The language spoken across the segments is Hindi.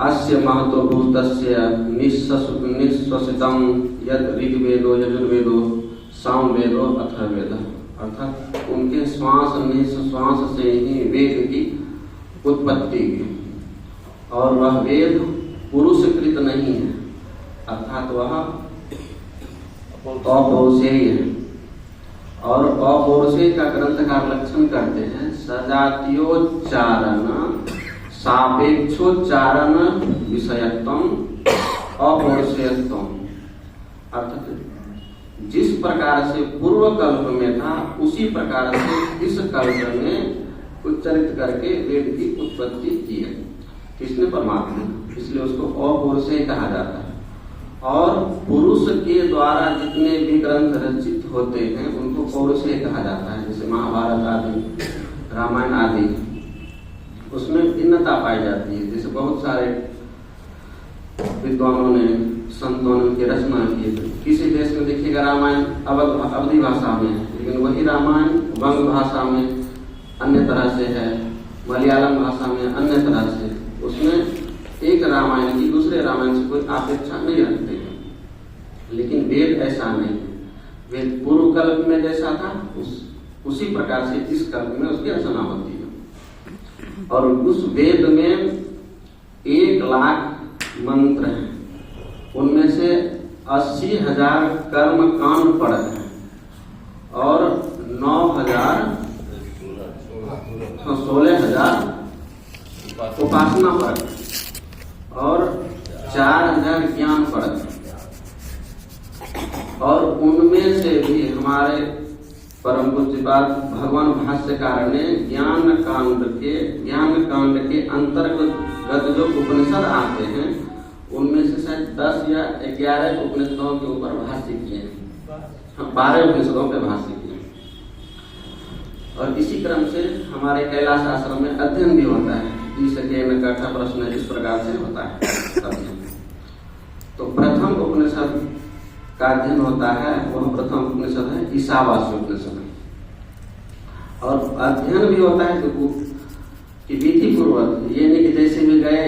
अस्य महतो भूतस्य निःश्वसितं यद ऋग्वेदो यजुर्वेदो सामवेदो अथर्ववेदः, अर्थात उनके श्वास निःश्वास से ही वेद की उत्पत्ति हुई और वह वेद पुरुषकृत नहीं है, अर्थात वह अपौरुषेय है। और अपौरुषेय का ग्रंथकार लक्षण करते हैं सजातीयोच्चारण सापेक्षोच्चारण विषयत्वम अपौरुषेयत्वम, अर्थात जिस प्रकार से पूर्व कल्प में था उसी प्रकार से इस कल्प में उच्चरित करके वेद की उत्पत्ति की है। किसने? परमात्मा, इसलिए उसको अपौरुषेय कहा जाता है। और पुरुष के द्वारा जितने भी ग्रंथ रचित होते हैं उनको पौरुषेय कहा जाता है, जैसे महाभारत आदि, रामायण आदि, उसमें भिन्नता पाई जाती है। जैसे बहुत सारे विद्वानों ने, संतों ने उनकी रचना की है। किसी देश में देखिएगा रामायण अवधी भाषा में है, लेकिन वही रामायण वंग भाषा में अन्य तरह से है, मलयालम भाषा में अन्य तरह से। उसमें एक रामायण की दूसरे रामायण से कोई अपेक्षा नहीं रखते हैं, लेकिन वेद ऐसा नहीं है। वेद पूर्व कल्प में जैसा था उसी प्रकार से इस कल्प में उसकी रचना होती है। और उस वेद में 1,00,000 मंत्र हैं, उनमें से 80,000 कर्म कांड पढ़ हैं और 16,000 उपासना पढ़ और 4,000 ज्ञान पढ़। और उनमें से भी हमारे परम पूज्यपाद भगवान भाष्यकार ने ज्ञान कांड के अंतर्गत जो उपनिषद आते हैं उनमें से शायद 10 या 11 उपनिषदों के ऊपर भाष्य किए हैं, 12 उपनिषदों पे भाष्य किए। और इसी क्रम से हमारे कैलाश आश्रम में अध्ययन भी होता है। कठा प्रश्न इस प्रकार से होता है। तो प्रथम उपनिषद का अध्ययन होता है, वह प्रथम उपनिषद है ईशावास्य उपनिषद। और अध्ययन भी होता है कि विधि पूर्वक, ये नहीं कि जैसे भी गए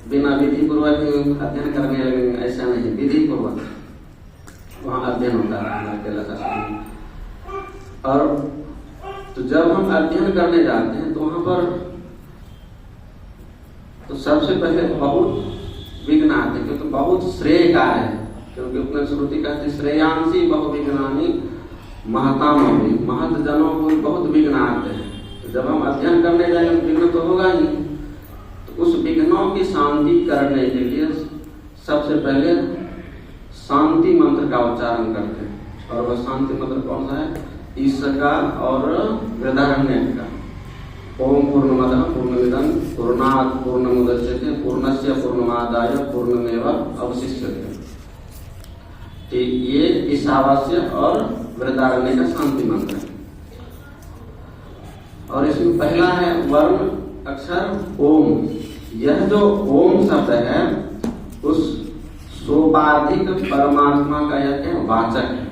बिना विधि पूर्वक अध्ययन करने लगे, ऐसा नहीं, विधि पूर्वक वहाँ अध्ययन होता है हमारे कैलाश आश्रम में। और तो जब हम अध्ययन करने जाते हैं तो वहां पर तो सबसे पहले बहुत विघ्न आते, क्योंकि तो बहुत श्रेय कार्य है, क्योंकि उपनिषद श्रुति कहती श्रेयांसी बहुविघ्नानि महतामपि, महत जनों को बहुत विघ्न आते हैं। तो जब हम अध्ययन करने जाएंगे तो विघ्न तो होगा ही। तो उस विघ्नों की शांति करने के लिए सबसे पहले शांति मंत्र का उच्चारण करते हैं। और वह शांति मंत्र कौन सा है? ईश्वर का और वृदारण्यक का। ओम पूर्णमदः पूर्णमिदं पूर्णात् पूर्णमुदच्यते पूर्णस्य पूर्णमादाय पूर्णमेव अवशिष्यते। ये ईशावास्य और वृदारण्य का शांति मंत्र है। और इसमें पहला है वर्ण अक्षर ओम। यह जो ओम शब्द है उस सोपाधिक परमात्मा का यह क्या वाचक है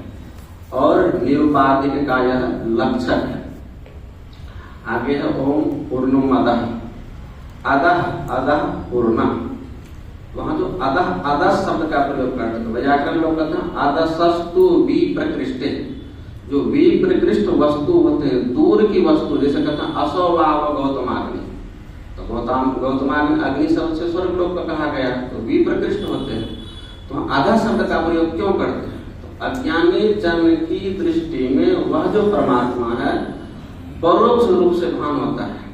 और निरुपाधिक का यह लक्षक है। आगे है ओम पूर्णम अदः, अदः अदः पूर्ण। वहां जो अदः अदः शब्द का प्रयोग करते हैं व्याकरण लोग कहते हैं अदसस्तु विप्रकृष्टे, जो विप्रकृष्ट वस्तु होते हैं, दूर की वस्तु, जैसे कहते हैं असौवाव गौतमाग्नि। तो गौतमाग्नि अग्नि शब्द से स्वर्ग लोक का कहा गया, तो विप्रकृष्ट होते हैं। तो अदः शब्द का प्रयोग क्यों करते हैं? तो अज्ञानी जन की दृष्टि में वह जो परमात्मा है परोक्ष रूप से भान होता है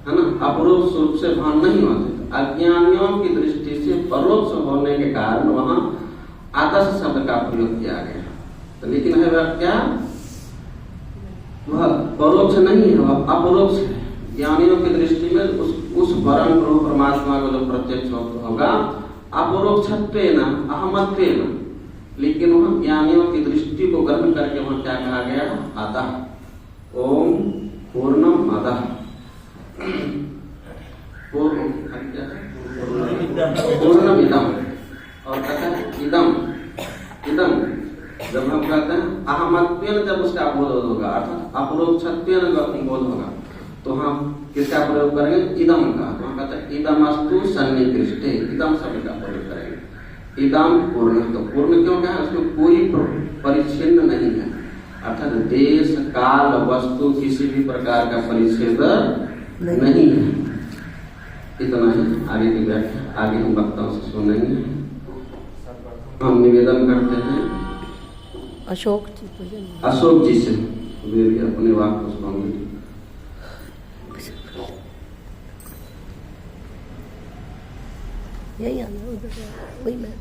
ना, अपरोक्ष रूप से भान नहीं होते। अज्ञानियों की दृष्टि से परोक्ष होने के कारण वहां आदर्श शब्द का प्रयोग किया गया। तो लेकिन है वह क्या? वह परोक्ष नहीं है, वह अपरोक्ष है। ज्ञानियों की दृष्टि में उस परम प्रभु परमात्मा को जो प्रत्यक्ष होगा अपरोक्षत्वेन अहमत्वेन, लेकिन वह ज्ञानियों की दृष्टि को ग्रहण करके वहां क्या कहा गया? अतः ओम पूर्णम अदः पूर्णमिदं। और कहते हैं इदम, इदम जब हम कहते हैं अहमत्वेन, जब उसका बोध होगा अर्थात अपरोक्षत्वेन बोध होगा, तो हम किसका प्रयोग करेंगे? इदम का। तो हम कहते हैं इदमस्तु सन्निकृष्टे, इदम शब्द का प्रयोग करेंगे। इदम पूर्ण, तो पूर्ण क्यों कहा? उसमें कोई परिच्छिन्न नहीं है, अर्थात देश काल वस्तु किसी भी प्रकार का परिच्छेद नहीं है। इतना ही, आगे की व्याख्या आगे हम वक्ताओं से सुनेंगे। हम निवेदन करते हैं अशोक जी से वे भी अपने वाक्य को सुनाएंगे। यही आना उधर, वही मैं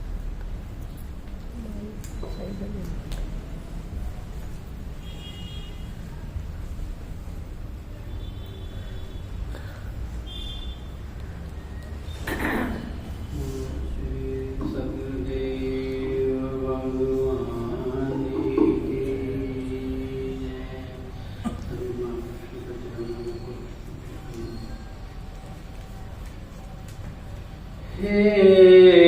हे